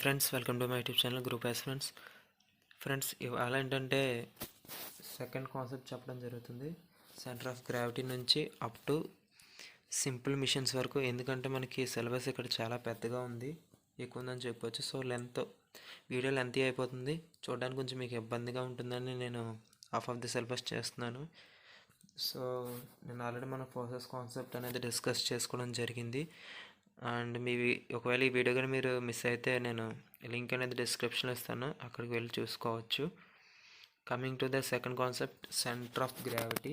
Friends, welcome to my YouTube channel group as friends ఇవాళ ఏంటంటే second concept చెప్పడం జరుగుతుంది. సెంటర్ ఆఫ్ గ్రావిటీ నుంచి అప్ టు సింపుల్ మిషన్స్ వరకు. ఎందుకంటే మనకి సిలబస్ ఇక్కడ చాలా పెద్దగా ఉంది, ఎక్కువ ఉందని చెప్పొచ్చు. సో వీడియో లెంతీ అయిపోతుంది, చూడడానికి కొంచెం మీకు ఇబ్బందిగా ఉంటుందని నేను హాఫ్ ఆఫ్ ది సిలబస్ చేస్తున్నాను. సో నేను ఆల్రెడీ మన ప్రాసెస్ కాన్సెప్ట్ అనేది డిస్కస్ చేసుకోవడం జరిగింది. అండ్ ఒకవేళ ఈ వీడియో కానీ మీరు మిస్ అయితే నేను లింక్ అనేది డిస్క్రిప్షన్లో ఇస్తాను, అక్కడికి వెళ్ళి చూసుకోవచ్చు. Coming to the second concept, centre of gravity.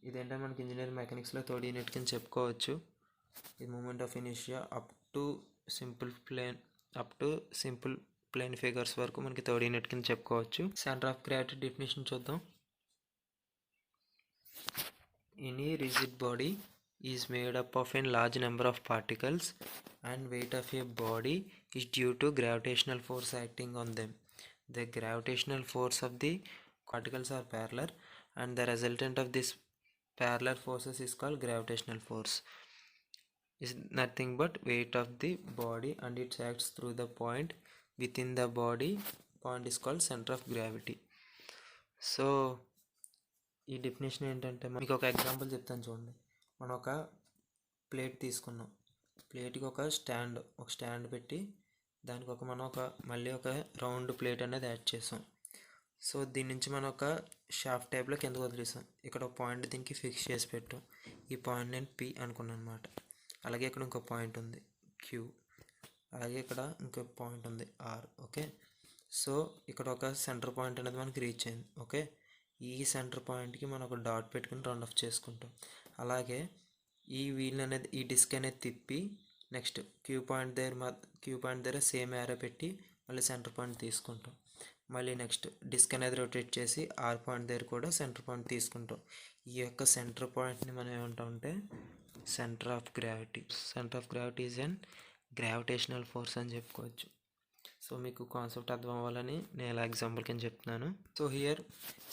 ఇదేంటంటే మనకి ఇంజనీరింగ్ మెకానిక్స్లో థర్డ్ యూనిట్ కింద చెప్పుకోవచ్చు. ఇది moment of inertia up to simple plane figures వరకు మనకి థర్డ్ యూనిట్ కింద చెప్పుకోవచ్చు. సెంటర్ ఆఫ్ గ్రావిటీ డెఫినేషన్ చూద్దాం. Any rigid body is made up of a large number of particles and weight of a body is due to gravitational force acting on them. The gravitational force of the particles are parallel and the resultant of this parallel forces is called gravitational force. Is nothing but weight of the body and it acts through the point within the body. Point is called center of gravity. So ఈ definition ఏంటంటే మీకు ఒక example చెప్తాను చూడండి. మనం ఒక plate తీసుకున్నాం, ప్లేట్కి ఒక స్టాండ్ పెట్టి దానికి మళ్ళీ ఒక రౌండ్ ప్లేట్ అనేది యాడ్ చేసాం. సో దీని నుంచి మనం ఒక షాఫ్ట్ టైప్లో కిందకు వదిలేసాం. ఇక్కడ ఒక పాయింట్ దీనికి ఫిక్స్ చేసి పెట్టాం. ఈ పాయింట్ నేను పి అనుకున్నాను అనమాట. అలాగే ఇక్కడ ఇంకో పాయింట్ ఉంది క్యూ, అలాగే ఇక్కడ ఇంకో పాయింట్ ఉంది ఆర్. ఓకే, సో ఇక్కడ ఒక సెంటర్ పాయింట్ అనేది మనకి రీచ్ అయింది. ఓకే, ఈ సెంటర్ పాయింట్కి మనం ఒక డాట్ పెట్టుకుని రౌండ్ ఆఫ్ చేసుకుంటాం. అలాగే ఈ డిస్క్ అనేది తిప్పి నెక్స్ట్ క్యూ పాయింట్ దగ్గర సేమ్ యారో పెట్టి మళ్ళీ సెంటర్ పాయింట్ తీసుకుంటాం. మళ్ళీ నెక్స్ట్ డిస్క్ అనేది రొటేట్ చేసి ఆర్ పాయింట్ దగ్గర కూడా సెంటర్ పాయింట్ తీసుకుంటాం. ఈ యొక్క సెంటర్ పాయింట్ని మనం ఏమంటామంటే centre of gravity. Centre of gravity is and gravitational force అని చెప్పుకోవచ్చు. సో మీకు కాన్సెప్ట్ అర్థం అవ్వాలని నేను ఇలా ఎగ్జాంపుల్ కింద చెప్తున్నాను. So here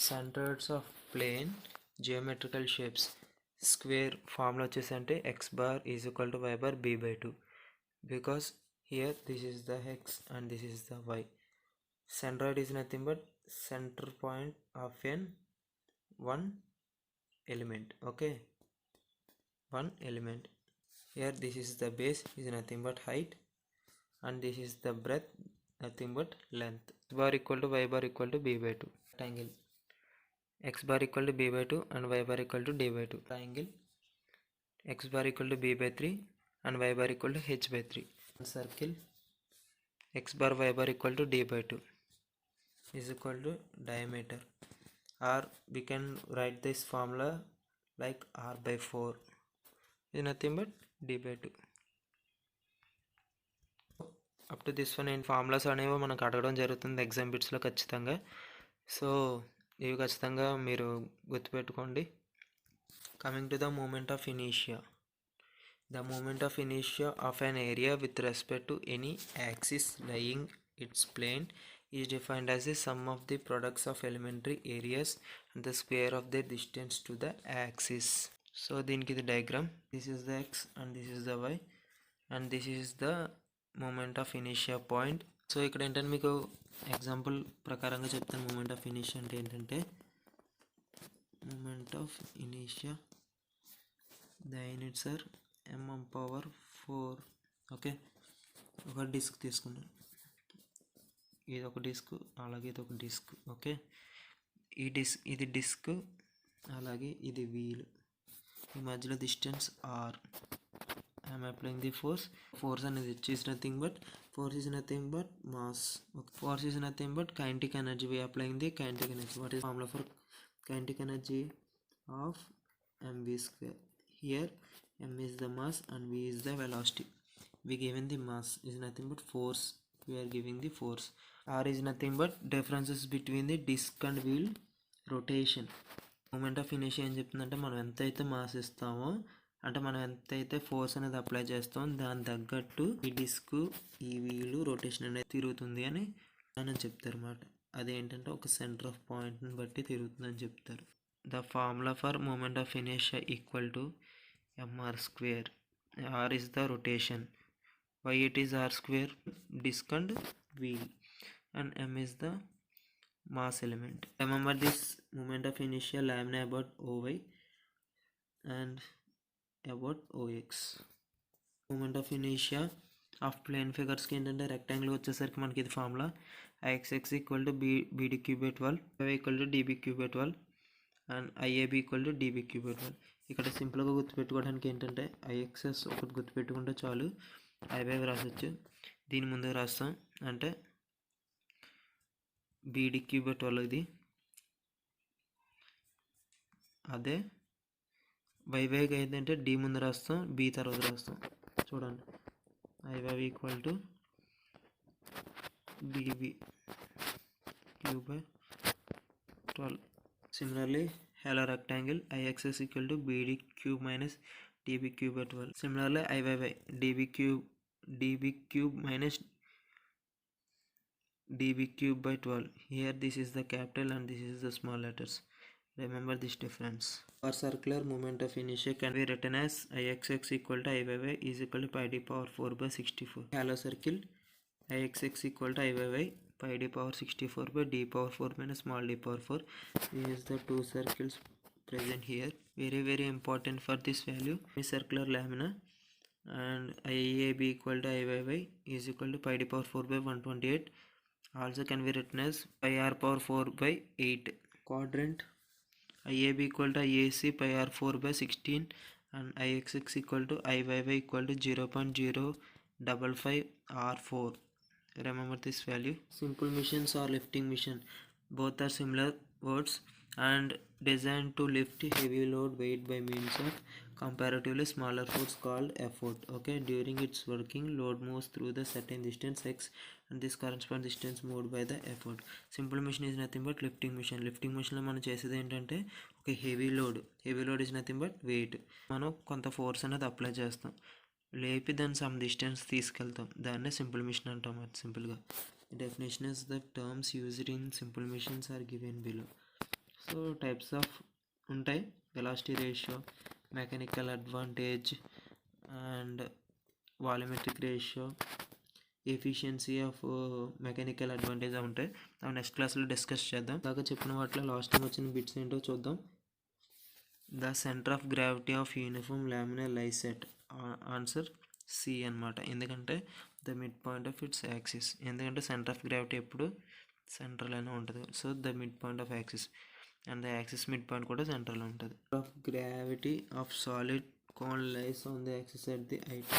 centres of plane geometrical shapes square formula వచ్చేసి అంటే X bar is equal to Y bar B by 2, because here this is the X and this is the Y. Centroid is nothing but centre point of one element. Okay, one element. Here this is the base, is nothing but height, and this is the breadth, nothing but length. X bar equal to y bar equal to b by 2. Triangle x bar equal to b by 2 and y bar equal to d by 2. Triangle x bar equal to b by 3 and y bar equal to h by 3. Circle x bar y bar equal to d by 2 is equal to diameter, or we can write this formula like r by 4 is nothing but d by 2. Up to this one formulas అనేవి మనకు అడగడం జరుగుతుంది exam బిట్స్లో ఖచ్చితంగా. So ఇవి ఖచ్చితంగా మీరు గుర్తుపెట్టుకోండి. Coming to the moment of ఇనీషియా. ద మూమెంట్ ఆఫ్ ఇనీషియా of an area with respect to any axis lying its plane is defined as the sum of the products of elementary areas and the square of the distance to the axis. So దీనికి ఇది diagram. This is the X and this is the Y and this is the moment of ఇనీషియా point. So ఇక్కడ ఏంటంటే మీకు example ప్రకారంగా చెప్తాను. Moment of ఇనీషియా అంటే ఏంటంటే మూమెంట్ ఆఫ్ ఇనీషియా the units are m⁴. Okay, ఒక డిస్క్ తీసుకున్నాను. ఇది ఒక డిస్క్, అలాగే ఇది ఒక డిస్క్. ఓకే, ఇది డిస్క్, అలాగే ఇది వీల్. ఈ మధ్యలో distance R. I am applying the force అనేది is nothing but mass. Force is nothing but kinetic energy. We are applying the kinetic energy. What is the formula for kinetic energy? Of mv square. Here m is the mass and v is the velocity. We given the mass is nothing but force. We are giving the force. R is nothing but differences between the disc and wheel rotation. Moment of inertia ఏం చెప్తుందంటే మనం ఎంతైతే mass ఇస్తామో, అంటే మనం ఎంతైతే force అనేది apply చేస్తామో దాని తగ్గట్టు ఈ డిస్క్ ఈ వీలు రొటేషన్ అనేది తిరుగుతుంది అని చెప్తారు అన్నమాట. అదేంటంటే ఒక సెంటర్ ఆఫ్ పాయింట్ని బట్టి తిరుగుతుందని చెప్తారు. The formula for moment of inertia equal to mr square. R is the rotation, y8 is r square, disk and wheel, and m is the mass element. Remember this moment of inertia lamina about Oy and about Ox. Moment of inertia of plane figures కి ఏంటంటే rectangle వచ్చేసరికి మనకి ఇది formula Ixx equal to BD cube by 12, equal to DB cube by 12 and IAB equal to DB cube by 12. ఇక్కడ సింపుల్గా గుర్తుపెట్టుకోవడానికి ఏంటంటే ఐఎక్స్ఎస్ ఒకటి గుర్తుపెట్టుకుంటే చాలు, ఐబై రాసొచ్చు. దీని ముందుకు రాస్తాం అంటే బీడీ క్యూబ్ బై 12 ఇది, అదే వైవైకి ఏంటంటే డి ముందు రాస్తాం, బి తర్వాత రాస్తాం. చూడండి, IY equal to DB cube by 12. Similarly, hello rectangle Ixx equal to BD cube minus DB cube by 12. Similarly, IYY DB cube minus DB cube by 12. Here this is the capital and this is the small letters. Remember this difference. For circular moment of inertia can be written as Ixx equal to IYY is equal to pi d power 4 by 64. Hello circle Ixx equal to IYY pi d power 64 by d power 4 minus small d power 4. This is the two circles present here. Very important for this value. Circular lamina and IAB equal to IYY is equal to pi d power 4 by 128. Also can be written as pi r power 4 by 8. Quadrant IAB equal to IAC pi r 4 by 16 and Ixx equal to IYY equal to 0.055 r4. Remember this value. Simple missions or lifting mission, both are similar words and designed to lift heavy load weight by means of comparatively smaller force called effort. Okay, during its working, load moves through the certain distance x and this corresponds distance moved by the effort. Simple mission is nothing but lifting mission. Lifting mission లో మనం చేసేది ఏంటంటే ఒక heavy load is nothing but weight. మనం కొంత force అనేది apply చేస్తాం, లేపి దాన్ని సమ్ డిస్టెన్స్ తీసుకెళ్తాం, దాన్నే సింపుల్ మిషన్ అంటాం. అది సింపుల్గా definition is the terms used in simple machines are given below. So types of ఉంటాయి, velocity ratio, mechanical advantage and volumetric ratio, efficiency of mechanical advantage ఉంటాయి. అవి నెక్స్ట్ క్లాస్లో డిస్కస్ చేద్దాం. దాకా చెప్పిన వాటిలో లాస్ట్ టైం వచ్చిన బిట్స్ ఏంటో చూద్దాం. The centre of gravity of uniform lamina lies at, answer C అనమాట. ఎందుకంటే the mid point of its axis, ఎందుకంటే సెంటర్ ఆఫ్ గ్రావిటీ ఎప్పుడు సెంట్రల్లోనే ఉంటుంది. So the mid point of axis and the axis mid point కూడా సెంట్రల్లో ఉంటుంది. Of gravity of solid cone lies on the axis at the height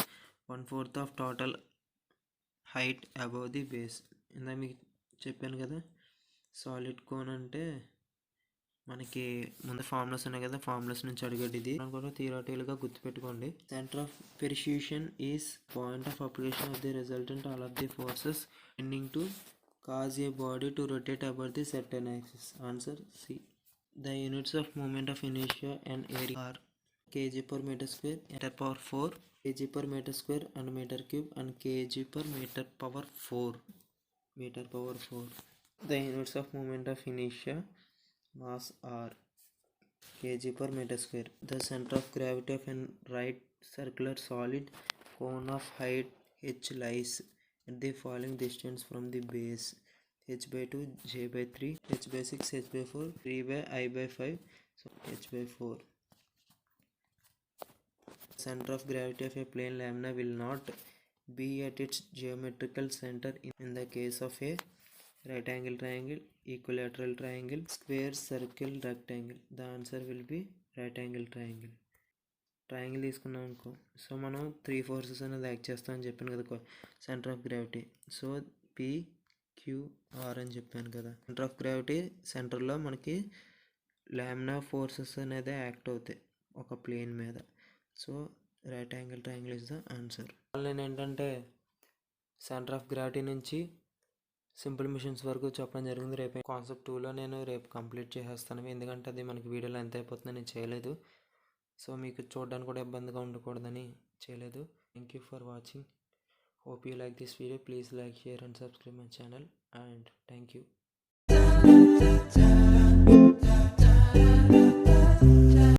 1/4 of total height above the base. ఇందాక మీకు చెప్పాను కదా, సాలిడ్ కోన్ అంటే మనకి ముందు ఫార్ములాస్ ఉన్నాయి కదా, ఫార్ములాస్ నుంచి అడిగేది ఇది కూడా థియరాటికల్గా గుర్తుపెట్టుకోండి. Centre of percussion is point of application of the resultant all of the forces tending to cause a body to rotate about the certain axis, answer C. The units of moment of inertia and area are kg per meter square, meter power 4, kg per meter square and meter cube and kg per meter power 4. The units of moment of inertia mass are kg per meter square. The center of gravity of a right circular solid cone of height h lies at the following distance from the base: h by 2, j by 3, h by 6, h by 4, 3 by I by 5, so h by 4. Center of gravity of a plane lamina will not be at its geometrical center in the case of a right angle triangle, equilateral triangle, square, circle, rectangle. The answer will be right angle triangle. Triangle తీసుకున్నాం అనుకో, so మనం 3 forces అనేది act చేస్తామని చెప్పాను కదా centre of gravity. So PQR అని చెప్పాను కదా. సెంటర్ ఆఫ్ గ్రావిటీ సెంటర్లో మనకి లామినా ఫోర్సెస్ అనేది యాక్ట్ అవుతాయి ఒక ప్లేన్ మీద. So right angle triangle is the answer. నేను ఏంటంటే సెంటర్ ఆఫ్ గ్రావిటీ నుంచి సింపుల్ మిషన్స్ వరకు చెప్పడం జరిగింది. రేపు కాన్సెప్ట్ 2లో నేను రేపు కంప్లీట్ చేసేస్తాను, ఎందుకంటే అది మనకి వీడియోలో ఎంత అయిపోతుందో నేను చేయలేదు. సో మీకు చూడడానికి కూడా ఇబ్బందిగా ఉండకూడదని చేయలేదు. Thank you for watching. Hope you like this video. Please like, share and subscribe my channel and thank you.